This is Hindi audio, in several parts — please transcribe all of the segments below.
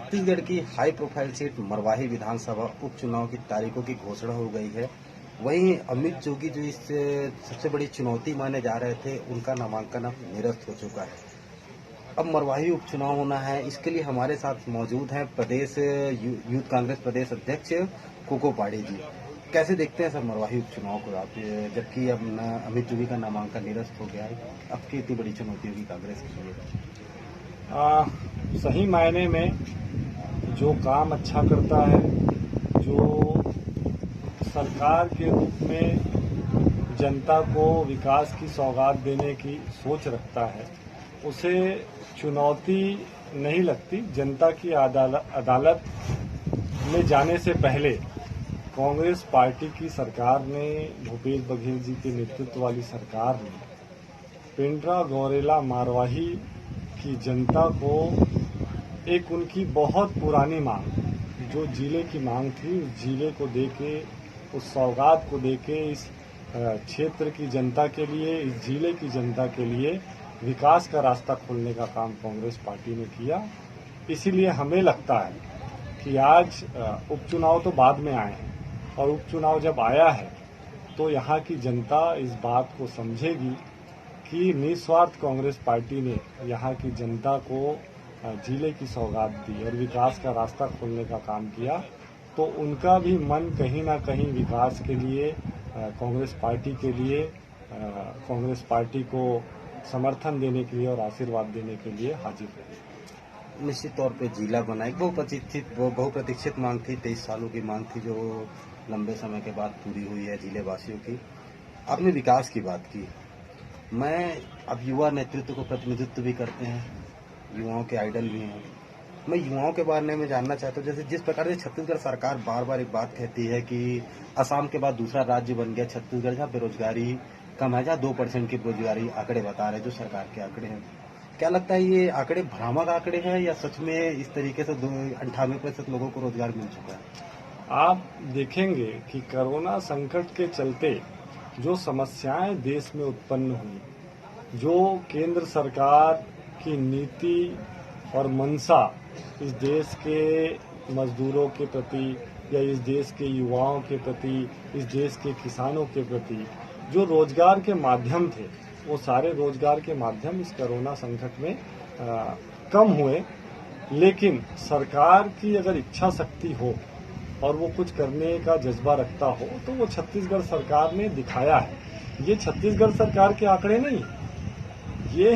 छत्तीसगढ़ की हाई प्रोफाइल सीट मरवाही विधानसभा उपचुनाव की तारीखों की घोषणा हो गई है। वहीं अमित जोगी जो इस सबसे बड़ी चुनौती माने जा रहे थे, उनका नामांकन अब निरस्त हो चुका है। अब मरवाही उपचुनाव होना है, इसके लिए हमारे साथ मौजूद हैं प्रदेश यूथ कांग्रेस प्रदेश अध्यक्ष कोको पाड़ी जी। कैसे देखते हैं सर मरवाही उपचुनाव को आप, जबकि अब अमित जोगी का नामांकन निरस्त हो गया है, अब की इतनी बड़ी चुनौती होगी कांग्रेस के लिए? सही मायने में जो काम अच्छा करता है, जो सरकार के रूप में जनता को विकास की सौगात देने की सोच रखता है, उसे चुनौती नहीं लगती। जनता की अदालत में जाने से पहले कांग्रेस पार्टी की सरकार ने, भूपेश बघेल जी के नेतृत्व वाली सरकार ने पेंड्रा गौरेला मरवाही की जनता को एक उनकी बहुत पुरानी मांग, जो जिले की मांग थी, उस जिले को देके, उस सौगात को देके इस क्षेत्र की जनता के लिए, इस जिले की जनता के लिए विकास का रास्ता खोलने का काम कांग्रेस पार्टी ने किया। इसीलिए हमें लगता है कि आज उपचुनाव तो बाद में आए हैं, और उपचुनाव जब आया है तो यहाँ की जनता इस बात को समझेगी कि निस्वार्थ कांग्रेस पार्टी ने यहाँ की जनता को जिले की सौगात दी और विकास का रास्ता खोलने का काम किया। तो उनका भी मन कहीं ना कहीं विकास के लिए, कांग्रेस पार्टी के लिए, कांग्रेस पार्टी को समर्थन देने के लिए और आशीर्वाद देने के लिए हाजिर है। निश्चित तौर पे जिला बना एक बहुप्रतीक्षित मांग थी, 23 सालों की मांग थी, जो लंबे समय के बाद पूरी हुई है जिले वासियों की। आपने विकास की बात की, मैं अब युवा नेतृत्व को प्रतिनिधित्व भी करते हैं, युवाओं के आइडल भी हैं। मैं युवाओं के बारे में जानना चाहता हूँ, जैसे जिस प्रकार से छत्तीसगढ़ सरकार बार बार एक बात कहती है कि असम के बाद दूसरा राज्य बन गया छत्तीसगढ़, जहाँ बेरोजगारी कम है, जहाँ 2% की बेरोजगारी आंकड़े बता रहे हैं, जो सरकार के आंकड़े हैं। क्या लगता है ये आंकड़े भ्रामक आंकड़े हैं या सच में इस तरीके से 98% लोगों को रोजगार मिल चुका है? आप देखेंगे कि कोरोना संकट के चलते जो समस्याएं देश में उत्पन्न हुई, जो केंद्र सरकार की नीति और मंशा इस देश के मजदूरों के प्रति या इस देश के युवाओं के प्रति, इस देश के किसानों के प्रति जो रोजगार के माध्यम थे, वो सारे रोजगार के माध्यम इस कोरोना संकट में कम हुए। लेकिन सरकार की अगर इच्छा शक्ति हो और वो कुछ करने का जज्बा रखता हो, तो वो छत्तीसगढ़ सरकार ने दिखाया है। ये छत्तीसगढ़ सरकार के आंकड़े नहीं, ये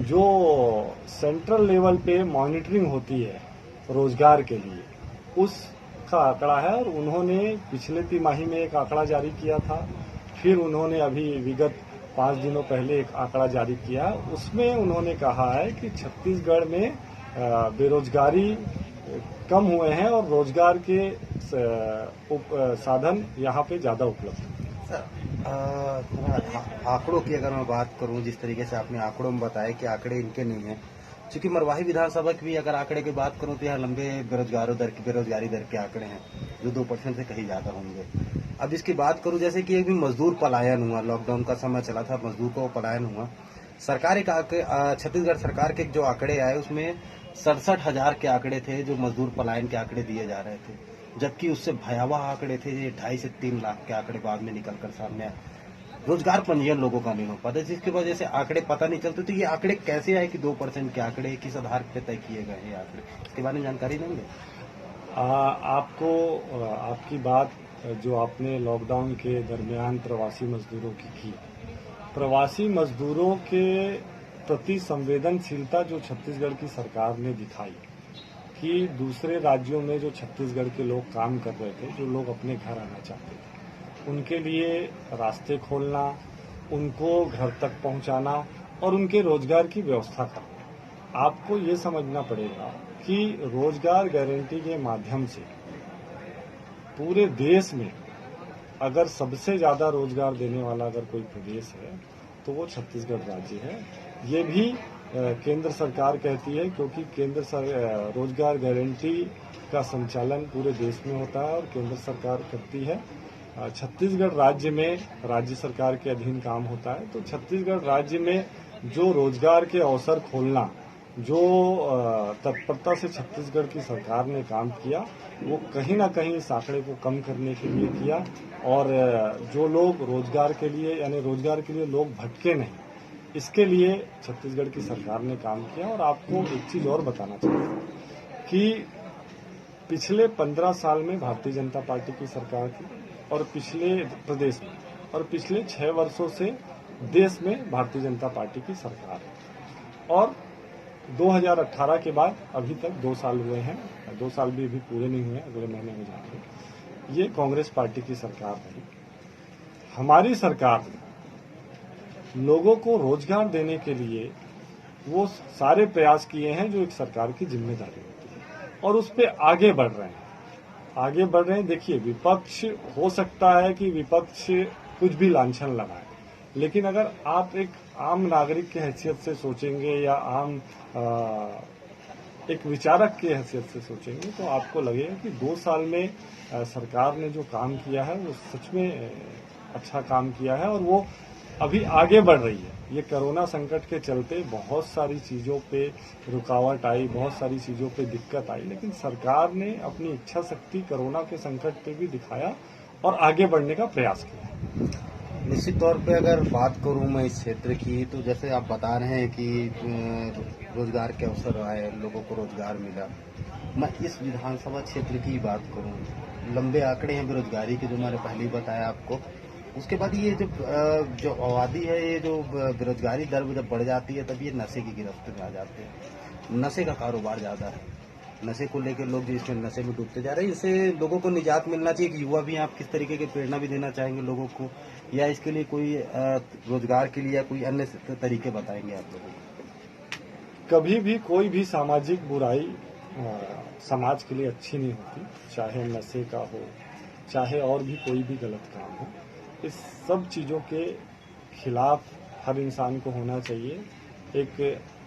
जो सेंट्रल लेवल पे मॉनिटरिंग होती है रोजगार के लिए, उसका आंकड़ा है। और उन्होंने पिछले तिमाही में एक आंकड़ा जारी किया था, फिर उन्होंने अभी विगत 5 दिनों पहले एक आंकड़ा जारी किया। उसमें उन्होंने कहा है कि छत्तीसगढ़ में बेरोजगारी कम हुए हैं और रोजगार के साधन यहाँ पे ज्यादा उपलब्ध हैं। आंकड़ों की अगर मैं बात करूं, जिस तरीके से आपने आंकड़ों में बताया कि आंकड़े इनके नहीं हैं, क्योंकि मरवाही विधानसभा की भी अगर आंकड़े की बात करूं तो यहाँ लंबे बेरोजगारी दर के आंकड़े हैं, जो 2% से कहीं ज्यादा होंगे। अब इसकी बात करूं, जैसे कि एक भी मजदूर पलायन हुआ, लॉकडाउन का समय चला था, मजदूर को पलायन हुआ। सरकारी छत्तीसगढ़ सरकार के जो आंकड़े आए उसमें 67,000 के आंकड़े थे, जो मजदूर पलायन के आंकड़े दिए जा रहे थे, जबकि उससे भयावह आंकड़े थे 2.5 से 3 लाख के आंकड़े बाद में निकलकर सामने आए। रोजगार पंजीयन लोगों का नहीं हो पाता, जिसकी वजह से आंकड़े पता नहीं चलते। तो ये आंकड़े कैसे आए कि 2% के आंकड़े किस आधार पर तय किए गए हैं? आंकड़े इसके बारे में जानकारी देंगे? आपको आपकी बात जो आपने लॉकडाउन के दरमियान प्रवासी मजदूरों की, प्रवासी मजदूरों के प्रति संवेदनशीलता जो छत्तीसगढ़ की सरकार ने दिखाई कि दूसरे राज्यों में जो छत्तीसगढ़ के लोग काम कर रहे थे, जो लोग अपने घर आना चाहते थे, उनके लिए रास्ते खोलना, उनको घर तक पहुंचाना और उनके रोजगार की व्यवस्था करना। आपको ये समझना पड़ेगा कि रोजगार गारंटी के माध्यम से पूरे देश में अगर सबसे ज्यादा रोजगार देने वाला अगर कोई प्रदेश है तो वो छत्तीसगढ़ राज्य है। ये भी केंद्र सरकार कहती है, क्योंकि रोजगार गारंटी का संचालन पूरे देश में होता है और केंद्र सरकार करती है। छत्तीसगढ़ राज्य में राज्य सरकार के अधीन काम होता है। तो छत्तीसगढ़ राज्य में जो रोजगार के अवसर खोलना, जो तत्परता से छत्तीसगढ़ की सरकार ने काम किया वो कहीं ना कहीं इस आंकड़े को कम करने के लिए किया। और जो लोग रोजगार के लिए यानी रोजगार के लिए लोग भटके नहीं, इसके लिए छत्तीसगढ़ की सरकार ने काम किया। और आपको एक चीज और बताना चाहूँगा कि पिछले 15 साल में भारतीय जनता पार्टी की सरकार थी और पिछले प्रदेश में और पिछले 6 वर्षों से देश में भारतीय जनता पार्टी की सरकार है। और 2018 के बाद अभी तक 2 साल हुए हैं, 2 साल भी अभी पूरे नहीं हुए, अगले महीने में जाएंगे। ये कांग्रेस पार्टी की सरकार रही। हमारी सरकार ने लोगों को रोजगार देने के लिए वो सारे प्रयास किए हैं जो एक सरकार की जिम्मेदारी होती है, और उस पर आगे बढ़ रहे हैं। देखिए, विपक्ष हो सकता है कि विपक्ष कुछ भी लांछन लगाए, लेकिन अगर आप एक आम नागरिक की हैसियत से सोचेंगे या आम एक विचारक की हैसियत से सोचेंगे तो आपको लगेगा कि 2 साल में सरकार ने जो काम किया है वो सच में अच्छा काम किया है और वो अभी आगे बढ़ रही है। ये कोरोना संकट के चलते बहुत सारी चीजों पे रुकावट आई, बहुत सारी चीजों पे दिक्कत आई, लेकिन सरकार ने अपनी इच्छा शक्ति कोरोना के संकट पे भी दिखाया और आगे बढ़ने का प्रयास किया। निश्चित तौर पे अगर बात करूं मैं इस क्षेत्र की, तो जैसे आप बता रहे हैं कि रोजगार के अवसर आए, लोगों को रोजगार मिला। मैं इस विधानसभा क्षेत्र की बात करूं, लंबे आंकड़े हैं बेरोजगारी के, जो मैंने पहले ही बताया आपको। उसके बाद ये जो आबादी है, ये जो बेरोजगारी दर जब बढ़ जाती है तब ये नशे की गिरफ्त में आ जाते हैं। नशे का कारोबार ज्यादा है, नशे को लेकर लोग जो इसमें नशे में डूबते जा रहे हैं, इससे लोगों को निजात मिलना चाहिए। कि युवा भी, आप किस तरीके की प्रेरणा भी देना चाहेंगे लोगों को, या इसके लिए कोई रोजगार के लिए या कोई अन्य तरीके बताएंगे आप लोगों को? कभी भी कोई भी सामाजिक बुराई समाज के लिए अच्छी नहीं होती, चाहे नशे का हो, चाहे और भी कोई भी गलत काम हो। इस सब चीजों के खिलाफ हर इंसान को होना चाहिए। एक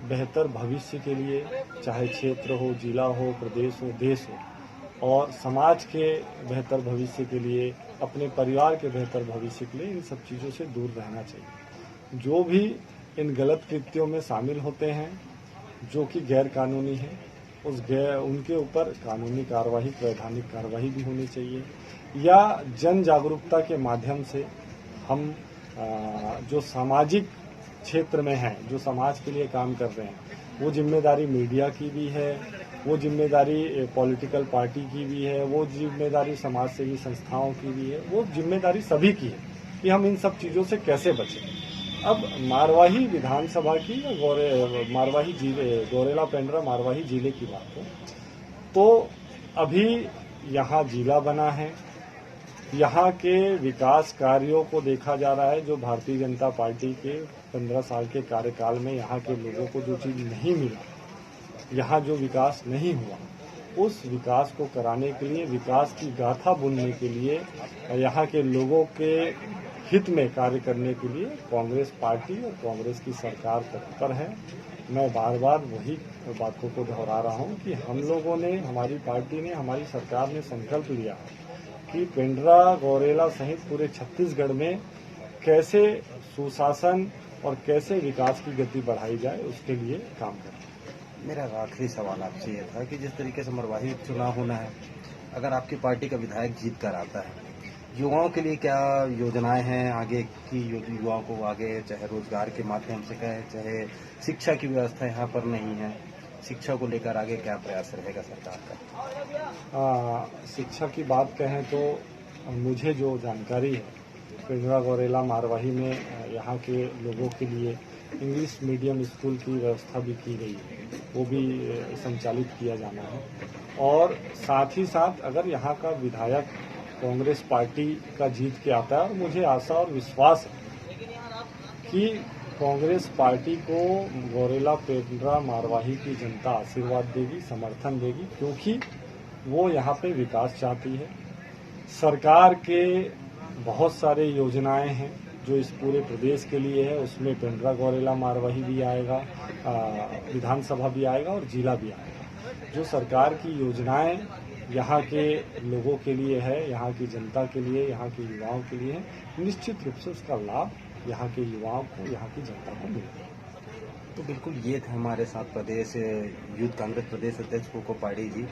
बेहतर भविष्य के लिए, चाहे क्षेत्र हो, जिला हो, प्रदेश हो, देश हो, और समाज के बेहतर भविष्य के लिए, अपने परिवार के बेहतर भविष्य के लिए इन सब चीज़ों से दूर रहना चाहिए। जो भी इन गलत कृत्यों में शामिल होते हैं, जो कि गैर कानूनी है, उनके ऊपर कानूनी कार्रवाई, वैधानिक कार्रवाई भी होनी चाहिए। या जन जागरूकता के माध्यम से हम जो सामाजिक क्षेत्र में हैं, जो समाज के लिए काम कर रहे हैं, वो जिम्मेदारी मीडिया की भी है, वो जिम्मेदारी पॉलिटिकल पार्टी की भी है, वो जिम्मेदारी समाज सेवी संस्थाओं की भी है, वो जिम्मेदारी सभी की है कि हम इन सब चीज़ों से कैसे बचें। अब मारवाही विधानसभा की, मारवाही जिले, गौरेला पेंड्रा मारवाही जिले की बात हो तो अभी यहाँ जिला बना है। यहाँ के विकास कार्यों को देखा जा रहा है। जो भारतीय जनता पार्टी के 15 साल के कार्यकाल में यहाँ के लोगों को जो चीज नहीं मिला, यहाँ जो विकास नहीं हुआ, उस विकास को कराने के लिए, विकास की गाथा बुनने के लिए, यहाँ के लोगों के हित में कार्य करने के लिए कांग्रेस पार्टी और कांग्रेस की सरकार तत्पर है। मैं बार बार वही बातों को दोहरा रहा हूँ कि हम लोगों ने, हमारी पार्टी ने, हमारी सरकार ने संकल्प लिया कि पेंड्रा, गौरेला सहित पूरे छत्तीसगढ़ में कैसे सुशासन और कैसे विकास की गति बढ़ाई जाए, उसके लिए काम करें। मेरा आखिरी सवाल आपसे ये था कि जिस तरीके से मरवाही चुनाव होना है, अगर आपकी पार्टी का विधायक जीत कर आता है, युवाओं के लिए क्या योजनाएं हैं आगे की? युवाओं को आगे, चाहे रोजगार के माध्यम से कहें, चाहे शिक्षा की व्यवस्था यहाँ पर नहीं है, शिक्षा को लेकर आगे क्या प्रयास रहेगा सरकार का? शिक्षा की बात कहें तो मुझे जो जानकारी है, पेंड्रा गौरेला मारवाही में यहाँ के लोगों के लिए इंग्लिश मीडियम स्कूल की व्यवस्था भी की गई है, वो भी संचालित किया जाना है। और साथ ही साथ अगर यहाँ का विधायक कांग्रेस पार्टी का जीत के आता है, और मुझे आशा और विश्वास है कि कांग्रेस पार्टी को गौरेला पेंड्रा मारवाही की जनता आशीर्वाद देगी, समर्थन देगी, क्योंकि वो यहाँ पे विकास चाहती है। सरकार के बहुत सारे योजनाएं हैं जो इस पूरे प्रदेश के लिए है, उसमें पेंड्रा गौरेला मारवाही भी आएगा, विधानसभा भी आएगा और जिला भी आएगा। जो सरकार की योजनाएं यहाँ के लोगों के लिए है, यहाँ की जनता के लिए, यहाँ के युवाओं के लिए है, निश्चित रूप से उसका लाभ यहाँ के युवाओं को, यहाँ की जनता को मिलेगा। तो बिल्कुल ये थे हमारे साथ प्रदेश यूथ कांग्रेस प्रदेश अध्यक्ष कोको पाड़ी जी,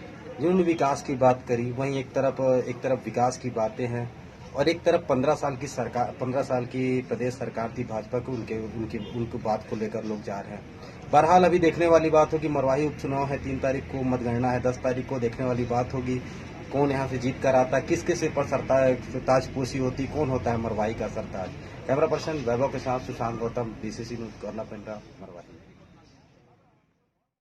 जिन्होंने विकास की बात करी। वहीं एक तरफ विकास की बातें हैं और एक तरफ 15 साल की प्रदेश सरकार थी भाजपा को, उनकी बात को लेकर लोग जा रहे हैं। बहरहाल अभी देखने वाली बात होगी, मरवाही उपचुनाव है, 3 तारीख को मतगणना है, 10 तारीख को देखने वाली बात होगी कौन यहाँ से जीत कर आता, किसके सिर पर ताजपोशी होती, कौन होता है मरवाही का सरताज। कैमरा पर्सन वैभव के साथ सुशांत गौतम, BCC न्यूज, कर्ला पेंड्रा, मरवाही।